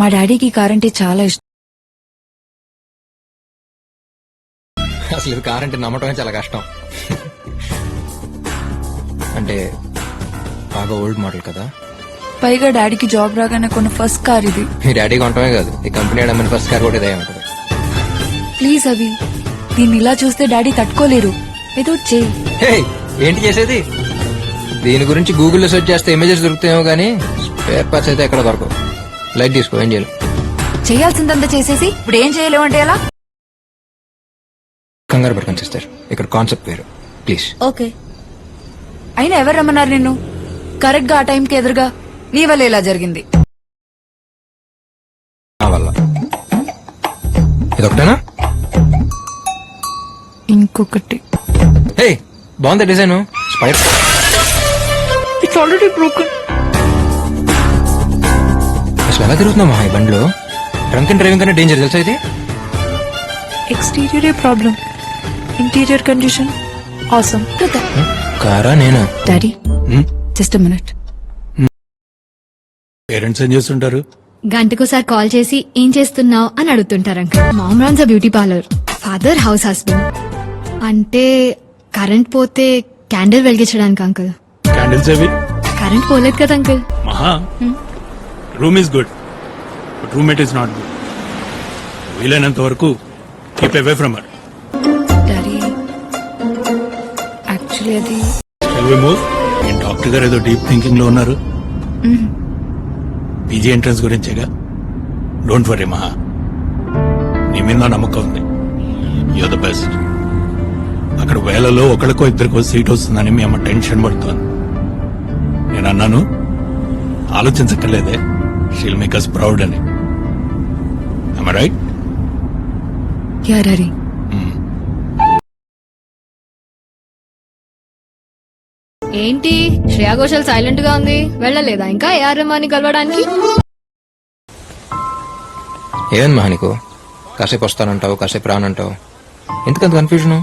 మా డాడీకి కార్ అంటే చాలా ఇష్టం. అసలు ఇది కార్ అంటే నమ్మటమే చాలా కష్టం. అంటే బాగా ఓల్డ్ మోడల్ కదా. పైగా డాడీకి జాబ్ రాగానే కొన్న ఫస్ట్ కార్ ఇది. మీ డాడీ కొనటమే కాదు, ఈ కంపెనీ అమ్మని ఫస్ట్ కార్ కూడా ఇదే ఉంటుంది. ప్లీజ్ అవి, దీన్ని ఇలా చూస్తే డాడీ తట్టుకోలేరు. ఏదో చేయి. హే, ఏంటి చేసేది? దీని గురించి గూగుల్లో సెర్చ్ చేస్తే ఇమేజెస్ దొరుకుతాయేమో కానీ పేపర్స్ అయితే ఎక్కడ దొరకవు. లైట్ తీసుకో, ఏం చేయాలి? చేయాల్సిందంతా చేసేసి ఇప్పుడు ఏం చేయలేము అంటే ఎలా? కంగారు పట్టుకొని సిస్టర్, ఇక్కడ కాన్సెప్ట్ వేరు ప్లీజ్. ఓకే. అయినా ఎవరు రమ్మన్నారు నిన్ను? కరెక్ట్ గా ఆ టైంకి ఎదురుగా నీ వల్ల ఇలా జరిగింది. నా వల్ల. ఇదొకటేనా? ఇంకొకటి. హే, బాగుంది design. Spire. It's already broken. అసలు ఎలా తిరుగుతున్నామా ఈ బండిలో? డ్రంక్ అండ్ డ్రైవింగ్ కన్నా డేంజర్ తెలుసా ఇది? ఎక్స్టీరియరే ప్రాబ్లం, ఇంటీరియర్ కండిషన్ ఆసమ్. కారా నేనా? Daddy just minute. పేరెంట్స్ ఏం చేస్తుంటారు? గంటకోసారి కాల్ చేసి ఏం చేస్తున్నావు అని అడుగుతుంటారు uncle. Mom runs a beauty parlour, father house husband. అంటే కరెంట్ పోతే క్యాండిల్ వెలిగించడానికి అంకుల్. క్యాండిల్స్ అవి కరెంట్ పోలేదు కదా uncle. Maha room is good but roommate is not good. వీలైనంత వరకు keep away from her. Daddy actually అది షల్ వి మూవ్? మీ డాక్టర్ గారు ఏదో డీప్ థింకింగ్ లో ఉన్నారు. పీజీ ఎంట్రన్స్ గురించేగా. డోంట్ వరీ మహా, నీ మీద నా నమ్మకం ఉంది. You're the best. అక్కడ వేలలో ఒకరికో ఇద్దరికో సీట్ వస్తుందని మీ అమ్మ టెన్షన్ పడుతోంది. నేను అన్నాను ఆలోచించక్కర్లేదే, షీల్ మేక్ us ప్రౌడ్ అని. am I right? Yeah daddy. ఏంటి శ్రేయా ఘోషల్ సైలెంట్ గా ఉంది, వెళ్ళలేదా ఇంకా ఏఆర్ రెహమాన్ ని కలవడానికి? ఏమని మహా నీకు? కాసేపు వస్తానంటావు, కాసేపు రానంటావు. ఎందుకంత కన్ఫ్యూజన్?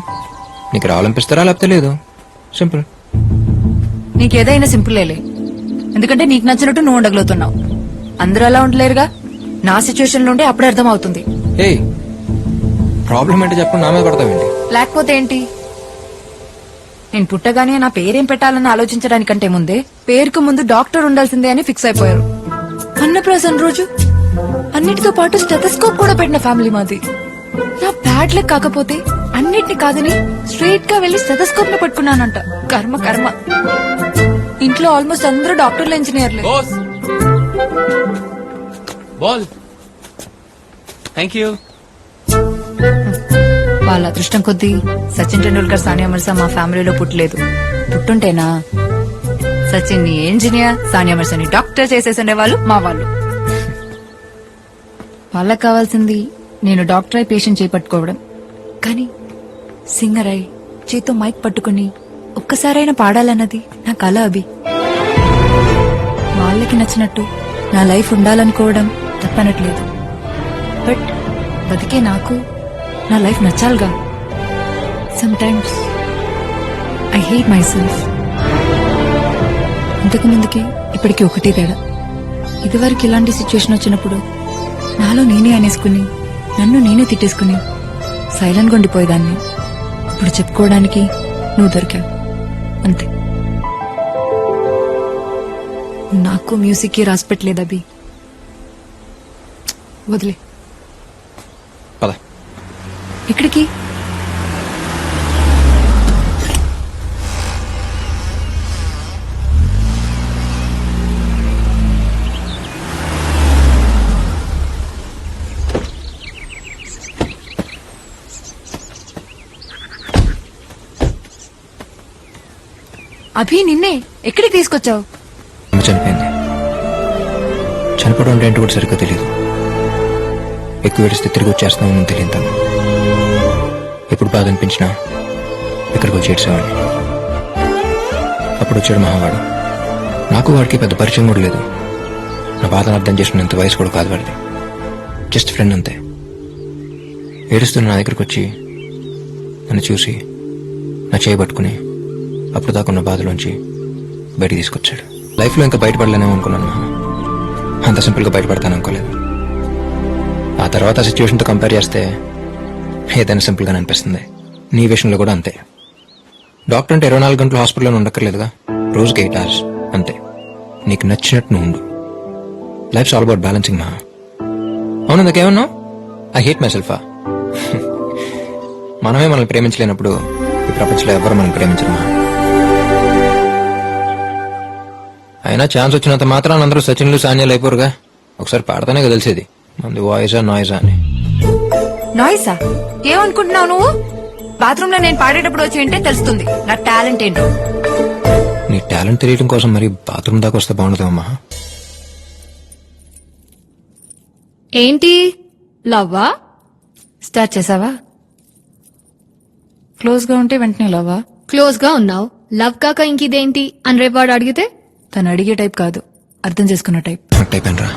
నీకు రావాలనిపిస్తారా లేకపోతే లేదు? సింపుల్. నీకేదైనా సింపులేలే, ఎందుకంటే నీకు నచ్చినట్టు నువ్వు ఉండగలుగుతున్నావు. అందరూ అలా ఉండలేరుగా. నా సిచ్యువేషన్ లో ఉంటే అప్పుడే అర్థం అవుతుంది. ఏ ప్రాబ్లం ఏంటో చెప్పండి, నా మీద పడతావేంటి? లేకపోతే ఏంటి? నేను పుట్టగానే నా పేరేం పెట్టాలని ఆలోచించడానికంటే ముందే పేరుకు ముందు డాక్టర్ ఉండాల్సిందే అని ఫిక్స్ అయిపోయారు. అన్నప్రాసన రోజు అన్నిటితో పాటు స్టెథోస్కోప్ కూడా పెట్టిన ఫ్యామిలీ మాది. నా బ్యాడ్ లక్ కాకపోతే అన్నిటిని కాదని స్ట్రైట్ గా వెళ్లి స్టెథోస్కోప్ ని పట్టుకున్నానంట. కర్మ కర్మ. ఇంట్లో ఆల్మోస్ట్ అందరూ డాక్టర్లు, ఇంజనీర్లు. వాళ్ళ అదృష్టం కొద్దీ సచిన్ టెండూల్కర్, సానియా మిర్జా మా ఫ్యామిలీలో పుట్టలేదు. పుట్టుంటేనా సచిన్ ని ఇంజనీర్, సానియా మిర్జాని డాక్టర్ చేసేసే వాళ్ళు మా వాళ్ళు. వాళ్ళకి కావాల్సింది నేను డాక్టర్ అయి పేషెంట్ చేపట్టుకోవడం, కానీ సింగర్ అయి చేతో మైక్ పట్టుకుని ఒక్కసారైనా పాడాలన్నది నా కల. అభి, వాళ్ళకి నచ్చినట్టు నా లైఫ్ ఉండాలనుకోవడం తప్పనట్లేదు. బట్ బతికే నాకు నా లైఫ్ నచ్చాలిగా. Sometimes I hate myself. ఇంతకు ముందుకి ఇప్పటికి ఒకటే తేడా. ఇదివరకు ఇలాంటి సిచ్యువేషన్ వచ్చినప్పుడు నాలో నేనే అనేసుకుని నన్ను నేనే తిట్టేసుకుని సైలెంట్గా ఉండిపోయేదాన్ని. ఇప్పుడు చెప్పుకోవడానికి నువ్వు దొరికావు అంతే. నాకు మ్యూజిక్ కి రాసి పెట్టలేదు అభి, వదిలే. పద. ఎక్కడికి? అభి, నిన్నే ఎక్కడికి తీసుకొచ్చావు? అమ్మ చనిపోయింది. చనిపోవడం అంటే ఏంటో కూడా సరిగ్గా తెలియదు. ఎక్కువ ఏడిస్తే తిరిగి వచ్చేస్తున్నామని తెలియదు. తను ఎప్పుడు బాధ అనిపించినా ఇక్కడికి వచ్చి ఏడ్చేవాడిని. అప్పుడు వచ్చాడు మహావాడు. నాకు వాడికి పెద్ద పరిచయం కూడా లేదు. నా బాధను అర్థం చేసుకునేంత వయసు కూడా కాదు వాడిది. జస్ట్ ఫ్రెండ్ అంతే. ఏడుస్తున్న నా దగ్గరికి వచ్చి నన్ను చూసి నా చేయి పట్టుకుని అప్పుడు దాకున్న బాధలోంచి బయటికి తీసుకొచ్చాడు. లైఫ్లో ఇంకా బయటపడలేనేమో అనుకున్నాను. అంత సింపుల్గా బయటపడతాను అనుకోలేదు. తర్వాత ఆ సిచ్యువేషన్తో కంపేర్ చేస్తే ఏదైనా సింపుల్గా అనిపిస్తుంది. నీ విషయంలో కూడా అంతే. డాక్టర్ అంటే 24 గంటలు హాస్పిటల్లో ఉండక్కర్లేదుగా, రోజుకి 8 hours అంతే. నీకు నచ్చినట్టు నువ్వు ఉండు. లైఫ్స్ ఆల్ అబౌట్ బ్యాలెన్సింగ్ మహా. అవును, ఇందుకేమన్నా ఐ హేట్ మై సెల్ఫా. మనమే మనల్ని ప్రేమించలేనప్పుడు ఈ ప్రపంచంలో ఎవరు మనం ప్రేమించరు మహా. అయినా ఛాన్స్ వచ్చినంత మాత్రం అందరూ సచిన్లు సాన్యాలు అయిపోరుగా. ఒకసారి పాడతానే కదా తెలిసేది మంది వాయిసా నాయిసా అని. నాయిసా? ఏమనుకుంటున్నావు నువ్వు? బాత్రూమ్ లో నేను పాడేటప్పుడు వచ్చి వింటే తెలుస్తుంది నా టాలెంట్ ఏంటో. నీ టాలెంట్ తెలియడం కోసం మరి బాత్రూమ్ దాకా వస్తే బాగుంటుందమ్మా. ఏంటి లవ్వా? స్టార్ట్ చేసావా? క్లోజ్ గా ఉంటే వెంటనే లవ్వా? క్లోజ్ గా ఉన్నావు, లవ్ కాక ఇంకిదేంటి అని రేపు వాడు అడిగితే? తను అడిగే టైప్ కాదు, అర్థం చేసుకున్న టైప్. కరెక్ట్ అయిపోయినరా.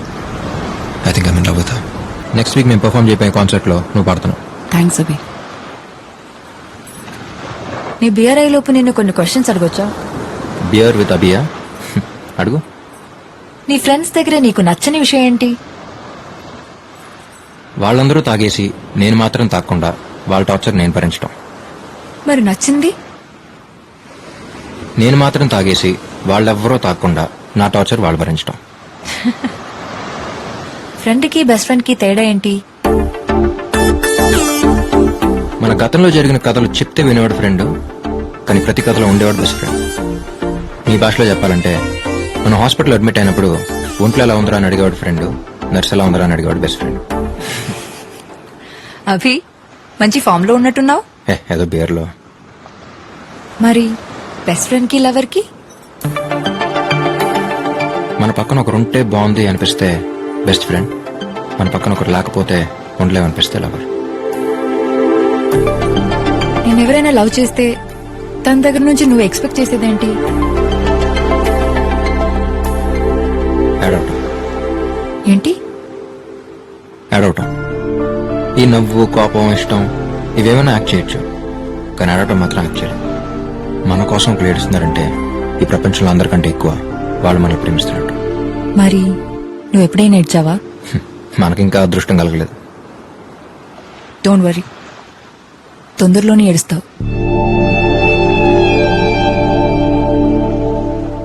I think I mean love with her. Next week మేము పర్ఫామ్ చేయబోయే కాన్సర్ట్ లో నువ్వు పాడుతున్నావు. థ్యాంక్స్ అభి. నీ బియర్ అయ్యే లోపు నిన్ను కొన్ని క్వశ్చన్స్ అడగొచ్చా? బియర్ విత్ అబియా? అడుగు. నీ ఫ్రెండ్స్ దగ్గర నీకు నచ్చని విషయం ఏంటి? వాళ్ళందరూ తాగేసి నేను మాత్రం తాగకుండా వాళ్ళ టార్చర్ నేను భరించడం. మరి నచ్చింది? నేను మాత్రం తాగేసి వాళ్ళెవ్వరూ తాగకుండా నా టార్చర్ వాళ్ళు భరించడం. ఫ్రెండ్ కి బెస్ట్ ఫ్రెండ్ కి తేడా ఏంటి? మన గతంలో జరిగిన కథలు చెప్తే వినేవాడు ఫ్రెండ్, కానీ ప్రతి కథలో ఉండేవాడు బెస్ట్ ఫ్రెండ్. నీ భాషలో చెప్పాలంటే మనం హాస్పిటల్ అడ్మిట్ అయినప్పుడు ఒంట్లో ఎలా ఉందరా అని అడిగేవాడు ఫ్రెండ్, నర్స్ ఎలా ఉందరా అని అడిగేవాడు బెస్ట్ ఫ్రెండ్. అభి, మంచి ఫామ్ లో ఉన్నట్టున్నావు. ఏదో బియర్లో. మరి బెస్ట్ ఫ్రెండ్ కి లవర్ కి? మన పక్కన ఒకరు ఉంటే బాగుంది అనిపిస్తే బెస్ట్ ఫ్రెండ్, మన పక్కన ఒకరు లేకపోతే ఉండలేమనిపిస్తే లవర్. నేను ఎవరైనా లవ్ చేస్తే తన దగ్గర నుంచి నువ్వు ఎక్స్పెక్ట్ చేసేదేంటి? ఏడవటం. ఏంటి? ఏడవటం. ఈ నవ్వు, కోపం, ఇష్టం ఇవేమైనా యాక్ట్ చేయొచ్చు, కానీ ఏడవటం మాత్రం యాక్ట్ చేయలేదు. మన కోసం ఒకరు ఏడుస్తున్నారంటే ఈ ప్రపంచంలో అందరికంటే ఎక్కువ వాళ్ళు మనల్ని ప్రేమిస్తున్నట్టు. మరి నువ్వు ఎప్పుడైనా ఏడ్చావా? మనకింకా అదృష్టం కలగలేదు. డోంట్ వరీ, తొందరలోనే ఏడుస్తావు.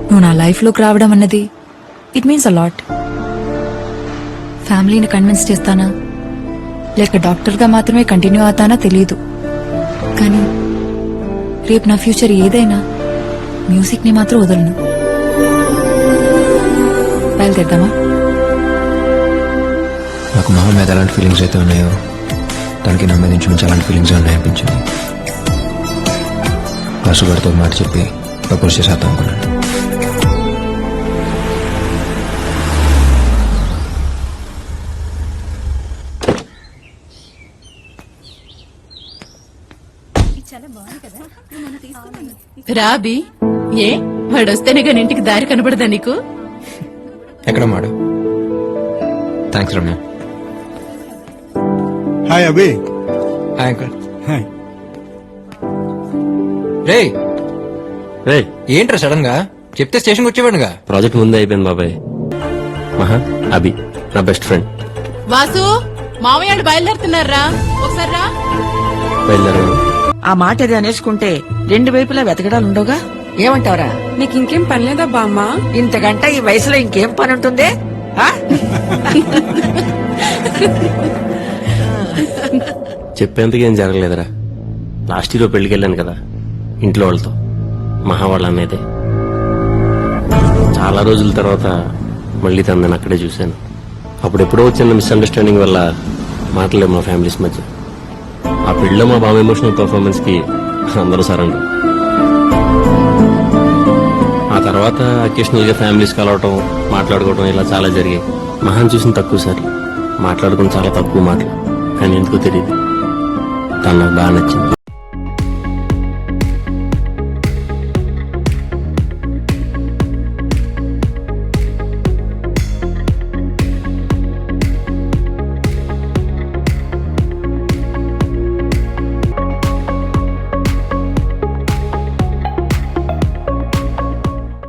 నువ్వు నా లైఫ్ లోకి రావడం అన్నది ఇట్ మీన్స్ అ లాట్. ఫ్యామిలీని కన్విన్స్ చేస్తానా లేక డాక్టర్ గా మాత్రమే కంటిన్యూ అవుతానా తెలియదు, కానీ రేపు నా ఫ్యూచర్ ఏదైనా మ్యూజిక్ ని మాత్రం వదలను. బయలుదేరదామా? నాకు మహా మీద ఎలాంటి ఫీలింగ్స్ అయితే ఉన్నాయో తనకి నా మీద నుంచి అలాంటి ఫీలింగ్స్ ఉన్నాయనిపించింది. వాసుగారితో మాట చెప్పి ప్రపోజ్ చేసేద్దాం అనుకున్నాను. రాబి, ఏ వాడొస్తేనే కానీ ఇంటికి దారి కనబడదా నీకు? ఎక్కడ మాడు? Thanks Ramya. Hi Abhi. Hi uncle. Hi. రే రే ఏంట్రా సడన్ గా చెప్తే స్టేషన్కి వచ్చేవాడుగా. ప్రాజెక్ట్ ముందే అయిపోయింది బాబాయ్. మహా, అభి నా బెస్ట్ ఫ్రెండ్. వాసు, మామయ్యాడు బయలుదేరుతున్నారా? ఒకసారి రా. బయలుదేరాను. ఆ మాట అది అనేసుకుంటే రెండు వైపులా వెతకడాలుండవుగా. ఏమంటావరా? నీకు ఇంకేం పనిలేదా బామ్మ? ఇంతకంటే ఈ వయసులో ఇంకేం పని ఉంటుంది? ఆ? చెప్పేందుకు ఏం జరగలేదురా. లాస్ట్ ఇయర్ పెళ్లికి వెళ్ళాను కదా ఇంట్లో వాళ్ళతో, మహా వాళ్ళ అన్నదే. చాలా రోజుల తర్వాత మళ్ళీ తనని అక్కడే చూశాను. అప్పుడెప్పుడో వచ్చిన మిస్అండర్స్టాండింగ్ వల్ల మాటలేవు మా ఫ్యామిలీస్ మధ్య. ఆ పెళ్లిలో మా బాబు ఎమోషనల్ పర్ఫార్మెన్స్ కి అందరూ సరెండర్. ఆ తర్వాత అకేషనల్ గా ఫ్యామిలీస్ కలవటం, మాట్లాడుకోవటం ఇలా చాలా జరిగాయి. మహాన్ చూసిన తక్కువ సార్లు మాట్లాడుకుని చాలా తక్కువ మాటలు, కానీ ఎందుకో తెలియదు తను నాకు బాగా నచ్చింది.